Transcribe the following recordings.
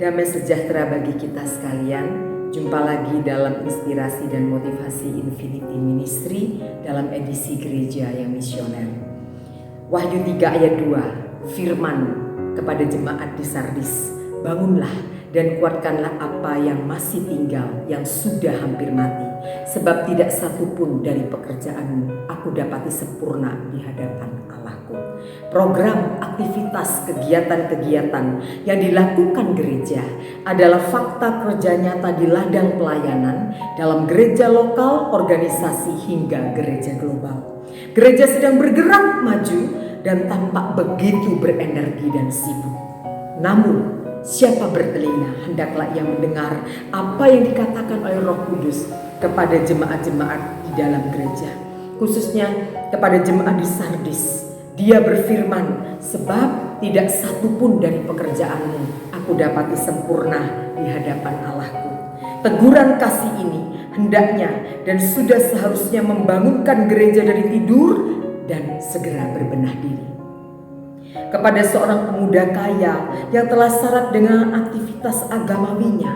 Damai sejahtera bagi kita sekalian. Jumpa lagi dalam inspirasi dan motivasi Infinity Ministry dalam edisi Gereja yang Misioner. Wahyu 3 ayat 2, firman kepada jemaat di Sardis, bangunlah dan kuatkanlah apa yang masih tinggal, yang sudah hampir mati. Sebab tidak satu pun dari pekerjaanmu aku dapati sempurna di hadapan Allahku. Program, aktivitas, kegiatan-kegiatan yang dilakukan gereja adalah fakta kerja nyata di ladang pelayanan dalam gereja lokal, organisasi hingga gereja global. Gereja sedang bergerak maju dan tampak begitu berenergi dan sibuk. Namun, siapa bertelinga hendaklah ia mendengar apa yang dikatakan oleh Roh Kudus kepada jemaat-jemaat di dalam gereja, khususnya kepada jemaat di Sardis. Dia berfirman, sebab tidak satu pun dari pekerjaanmu aku dapati sempurna di hadapan Allahku. Teguran kasih ini hendaknya dan sudah seharusnya membangunkan gereja dari tidur dan segera berbenah diri. Kepada seorang pemuda kaya yang telah syarat dengan aktivitas agamawinya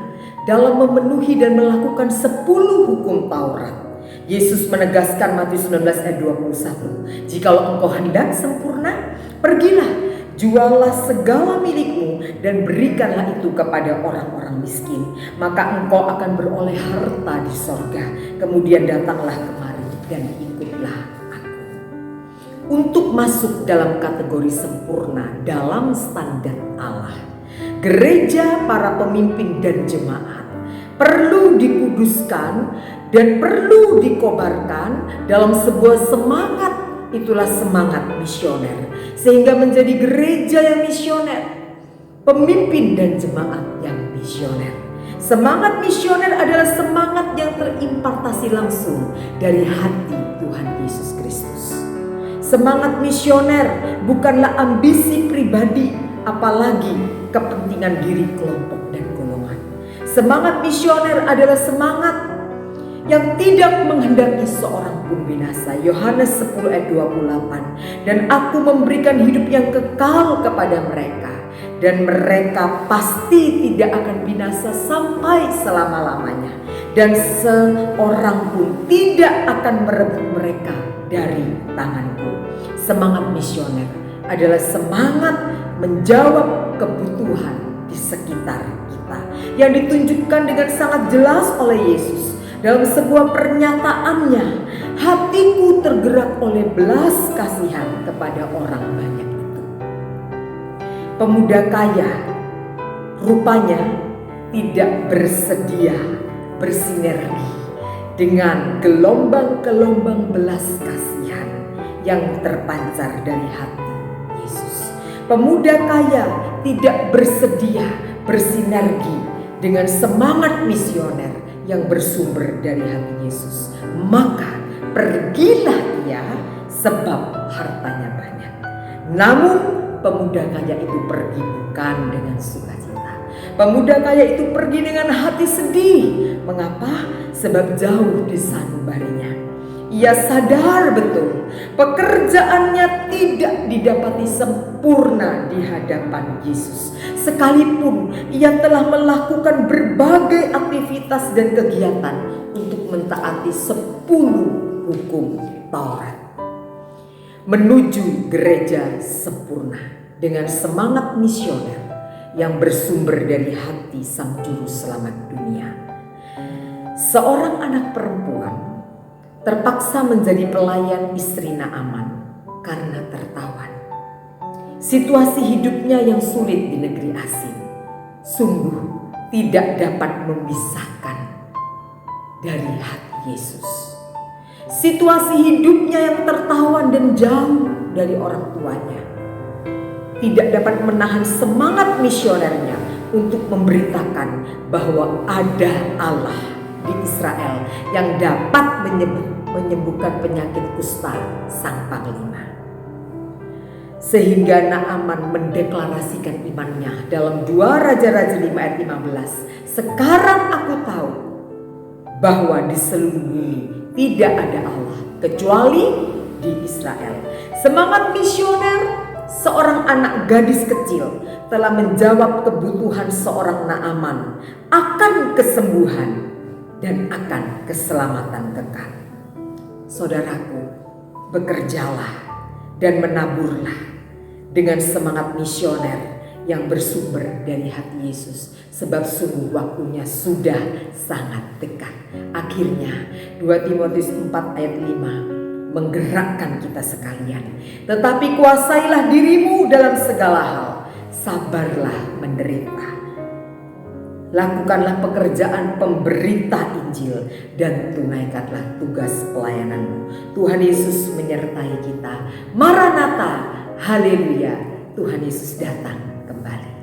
dalam memenuhi dan melakukan 10 hukum Taurat, Yesus menegaskan Matius 19 ayat 21, jikalau engkau hendak sempurna, pergilah, jualah segala milikmu dan berikanlah itu kepada orang-orang miskin, maka engkau akan beroleh harta di sorga. Kemudian datanglah kemari dan ikutlah aku. Untuk masuk dalam kategori sempurna dalam standar Allah, gereja, para pemimpin dan jemaat perlu dikuduskan dan perlu dikobarkan dalam sebuah semangat, itulah semangat misioner, sehingga menjadi gereja yang misioner, pemimpin dan jemaat yang misioner. Semangat misioner adalah semangat yang terimpartasi langsung dari hati Tuhan Yesus Kristus. Semangat misioner bukanlah ambisi pribadi, apalagi kepentingan diri kelompok dan golongan. Semangat misioner adalah semangat yang tidak menghendaki seorang pun binasa. Yohanes 10 ayat 28. Dan aku memberikan hidup yang kekal kepada mereka, dan mereka pasti tidak akan binasa sampai selama-lamanya, dan seorang pun tidak akan merebut mereka dari tanganku. Semangat misioner adalah semangat menjawab kebutuhan di sekitar kita, yang ditunjukkan dengan sangat jelas oleh Yesus dalam sebuah pernyataannya. Hatiku tergerak oleh belas kasihan kepada orang banyak itu. Pemuda kaya rupanya tidak bersedia bersinergi dengan gelombang-gelombang belas kasihan yang terpancar dari hati Yesus. Pemuda kaya tidak bersedia bersinergi dengan semangat misioner yang bersumber dari hati Yesus. Maka pergilah ia sebab hartanya banyak. Namun pemuda kaya itu pergi bukan dengan sukacita. Pemuda kaya itu pergi dengan hati sedih. Mengapa? Sebab jauh di sanubarinya. Ia sadar betul pekerjaannya tidak didapati sempurna di hadapan Yesus. Sekalipun ia telah melakukan berbagai aktivitas dan kegiatan untuk mentaati 10 hukum Taurat. Menuju gereja sempurna dengan semangat misioner yang bersumber dari hati Sang Juru Selamat dunia. Seorang anak perempuan terpaksa menjadi pelayan istri Naaman karena tertawan. Situasi hidupnya yang sulit di negeri asing sungguh tidak dapat memisahkan dari hati Yesus. Situasi hidupnya yang tertawan dan jauh dari orang tuanya tidak dapat menahan semangat misionernya untuk memberitakan bahwa ada Allah di Israel yang dapat menyembuhkan penyakit kusta sang panglima. Sehingga Naaman mendeklarasikan imannya dalam 2 Raja-Raja 5 ayat 15. Sekarang aku tahu bahwa di seluruh bumi tidak ada Allah kecuali di Israel. Semangat misioner seorang anak gadis kecil telah menjawab kebutuhan seorang Naaman akan kesembuhan dan akan keselamatan kekal. Saudaraku, bekerjalah dan menaburlah dengan semangat misioner yang bersumber dari hati Yesus, sebab sungguh waktunya sudah sangat dekat. Akhirnya 2 Timotius 4 ayat 5 menggerakkan kita sekalian. Tetapi kuasailah dirimu dalam segala hal, sabarlah menderita. Lakukanlah pekerjaan pemberita Injil dan tunaikanlah tugas pelayananmu. Tuhan Yesus menyertai kita. Maranatha, haleluya, Tuhan Yesus datang kembali.